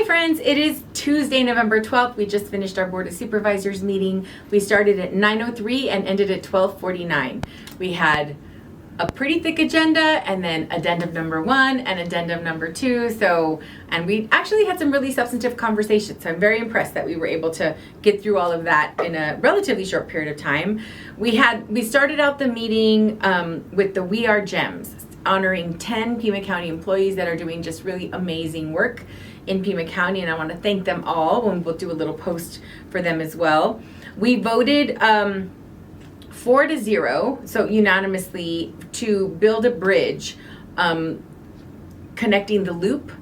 Hi friends, it is Tuesday, November 12th. We just finished our Board of Supervisors meeting. We started at 9:03 and ended at 12:49. We had a pretty thick agenda and then addendum number 1 and addendum number 2. And we actually had some really substantive conversations. So I'm very impressed that we were able to get through all of that in a relatively short period of time. We started out the meeting with the We Are Gems, honoring 10 Pima County employees that are doing just really amazing work in Pima County, and I want to thank them all, and we'll do a little post for them as well. We voted 4-0, so unanimously, to build a bridge connecting the loop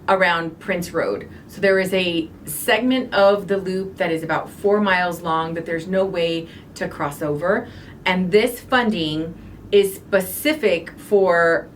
around Prince Road. So there is a segment of the loop that is about 4 miles long that there's no way to cross over, and this funding is specific for,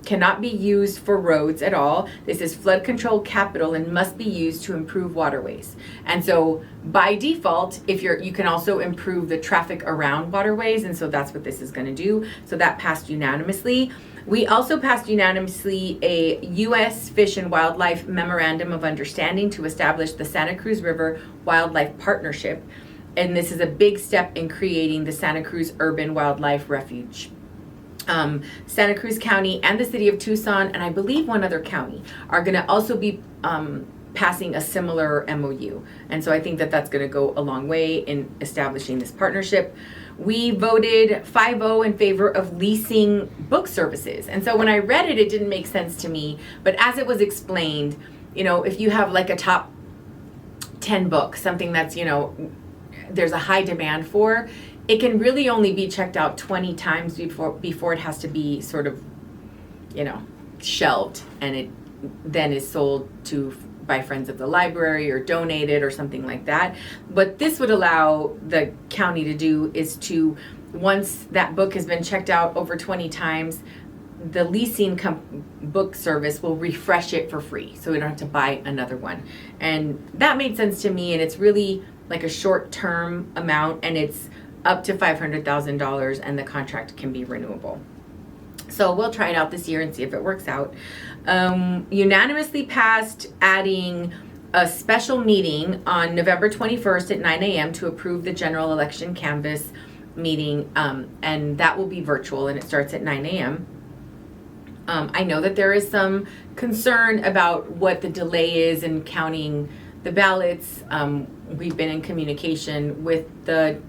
cannot be used for roads at all. This is flood control capital and must be used to improve waterways. And so by default, you can also improve the traffic around waterways, and so that's what this is gonna do. So that passed unanimously. We also passed unanimously a U.S. Fish and Wildlife Memorandum of Understanding to establish the Santa Cruz River Wildlife Partnership. And this is a big step in creating the Santa Cruz Urban Wildlife Refuge. Santa Cruz County and the city of Tucson, and I believe one other county, are going to also be passing a similar MOU. And so I think that that's going to go a long way in establishing this partnership. We voted 5-0 in favor of leasing book services. And so when I read it, it didn't make sense to me. But as it was explained, if you have like a top 10 book, something that's, there's a high demand for, it can really only be checked out 20 times before it has to be sort of, shelved, and it then is sold by friends of the library or donated or something like that. What this would allow the county to do is to, once that book has been checked out over 20 times, the leasing book service will refresh it for free, so we don't have to buy another one. And that made sense to me, and it's really like a short-term amount, and it's up to $500,000, and the contract can be renewable. So we'll try it out this year and see if it works out. Unanimously passed adding a special meeting on November 21st at 9 a.m. to approve the general election canvass meeting, and that will be virtual, and it starts at 9 a.m. I know that there is some concern about what the delay is in counting the ballots. We've been in communication with the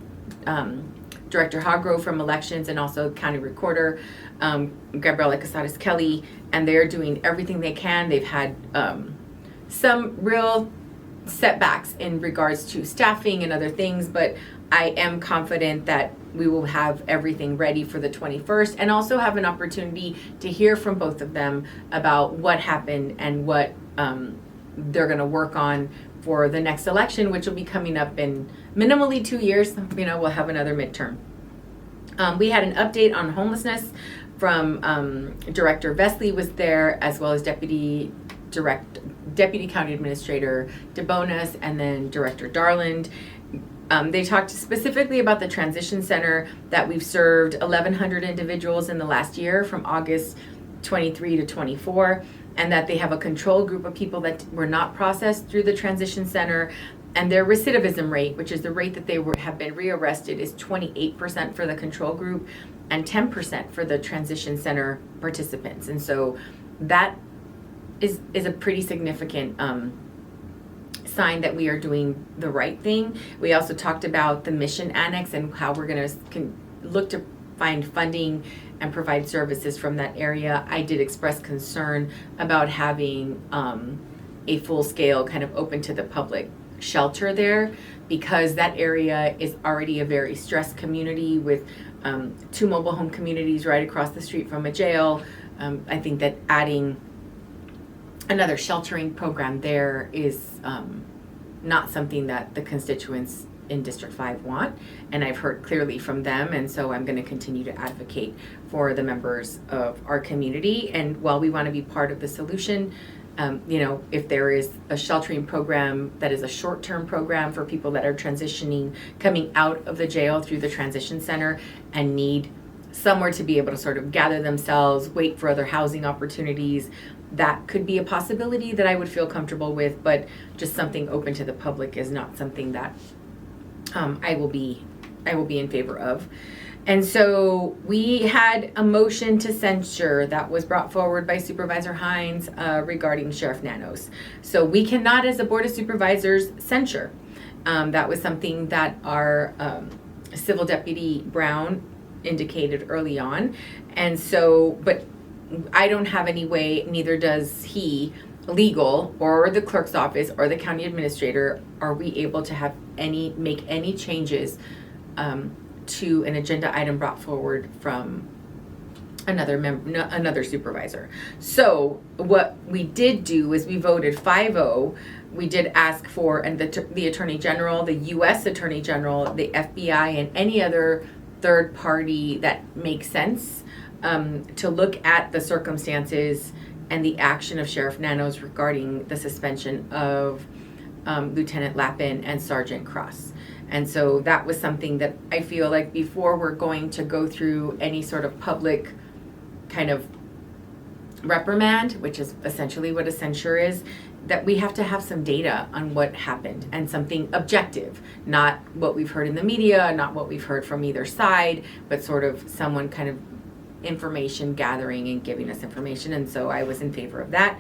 Director Hoggrove from elections and also County Recorder, Gabriela Casares Kelly, and they're doing everything they can. They've had some real setbacks in regards to staffing and other things, but I am confident that we will have everything ready for the 21st, and also have an opportunity to hear from both of them about what happened and what they're going to work on for the next election, which will be coming up in minimally 2 years. We'll have another midterm. We had an update on homelessness from Director Vesley was there, as well as Deputy County Administrator DeBonis, and then Director Darland. They talked specifically about the transition center, that we've served 1,100 individuals in the last year from August 23 to 24, and that they have a control group of people that were not processed through the transition center, and their recidivism rate, which is the rate that they have been rearrested, is 28% for the control group and 10% for the transition center participants. And so that is a pretty significant sign that we are doing the right thing. We also talked about the mission annex and how we're going to look to find funding and provide services from that area. I did express concern about having a full-scale kind of open to the public shelter there, because that area is already a very stressed community with 2 mobile home communities right across the street from a jail. I think that adding another sheltering program there is not something that the constituents in District 5 want, and I've heard clearly from them, and so I'm going to continue to advocate for the members of our community. And while we want to be part of the solution, if there is a sheltering program that is a short-term program for people that are transitioning, coming out of the jail through the transition center and need somewhere to be able to sort of gather themselves, wait for other housing opportunities. That could be a possibility that I would feel comfortable with, but just something open to the public is not something that I will be in favor of. And so we had a motion to censure that was brought forward by Supervisor Hines regarding Sheriff Nanos. So we cannot, as a Board of Supervisors, censure. That was something that our Civil Deputy Brown indicated early on. And so, but I don't have any way, neither does he, legal or the clerk's office or the county administrator, are we able to make any changes to an agenda item brought forward from another supervisor. So what we did do is we voted 5-0. We did ask for, and the Attorney General, the U.S. Attorney General, the FBI, and any other third party that makes sense to look at the circumstances and the action of Sheriff Nanos regarding the suspension of Lieutenant Lappin and Sergeant Cross. And so that was something that I feel like before we're going to go through any sort of public kind of reprimand, which is essentially what a censure is, that we have to have some data on what happened and something objective, not what we've heard in the media, not what we've heard from either side, but sort of someone kind of information gathering and giving us information. And so I was in favor of that.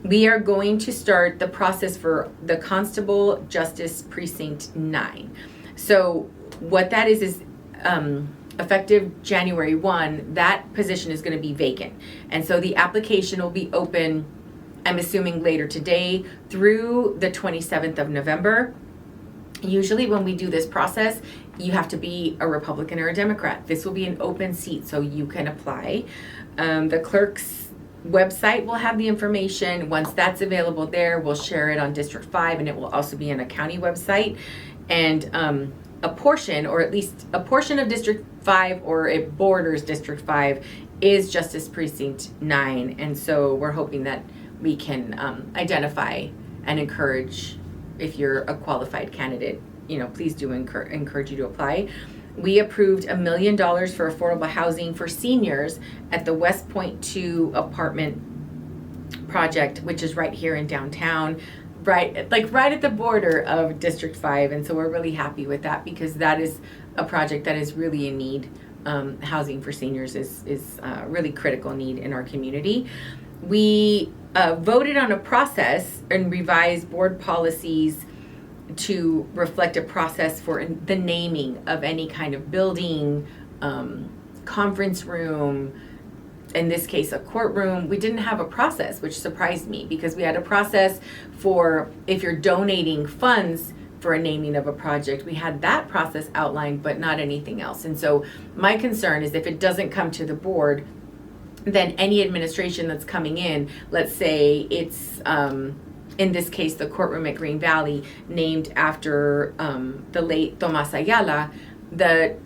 We are going to start the process for the Constable Justice Precinct 9. So what that is effective January 1, that position is going to be vacant. And so the application will be open, I'm assuming later today, through the 27th of November. Usually when we do this process, you have to be a Republican or a Democrat. This will be an open seat, so you can apply. The clerk's website will have the information. Once that's available there, we'll share it on District 5, and it will also be on a county website. And a portion, or at least a portion of District 5, or it borders District 5, is Justice Precinct 9. And so we're hoping that we can identify and encourage, if you're a qualified candidate, please do encourage you to apply. We approved $1 million for affordable housing for seniors at the West Point 2 apartment project, which is right here in downtown, right at the border of District 5. And so we're really happy with that, because that is a project that is really in need. Housing for seniors is a really critical need in our community. We voted on a process and revised board policies to reflect a process for the naming of any kind of building, conference room, in this case a courtroom. We didn't have a process, which surprised me, because we had a process for if you're donating funds for a naming of a project. We had that process outlined, but not anything else. And so my concern is if it doesn't come to the board, then any administration that's coming in, let's say it's in this case the courtroom at Green Valley, named after the late Tomas Ayala, the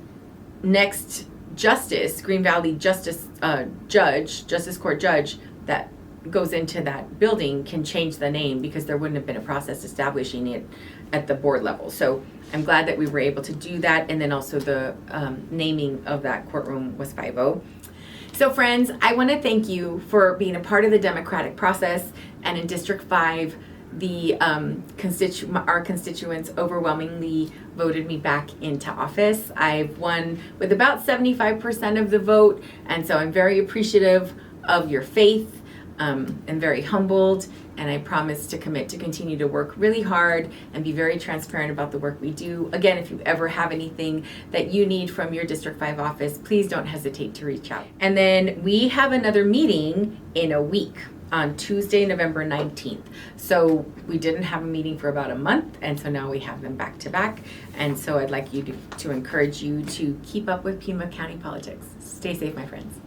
next justice, Green Valley Justice Court judge that goes into that building can change the name, because there wouldn't have been a process establishing it at the board level. So I'm glad that we were able to do that. And then also the naming of that courtroom was 5-0. So friends, I want to thank you for being a part of the democratic process. And in District 5, our constituents overwhelmingly voted me back into office. I've won with about 75% of the vote, and so I'm very appreciative of your faith. I'm very humbled, and I promise to commit to continue to work really hard and be very transparent about the work we do. Again, if you ever have anything that you need from your District 5 office, please don't hesitate to reach out. And then we have another meeting in a week on Tuesday, November 19th. So we didn't have a meeting for about a month, and so now we have them back to back. And so I'd like you to encourage you to keep up with Pima County politics. Stay safe, my friends.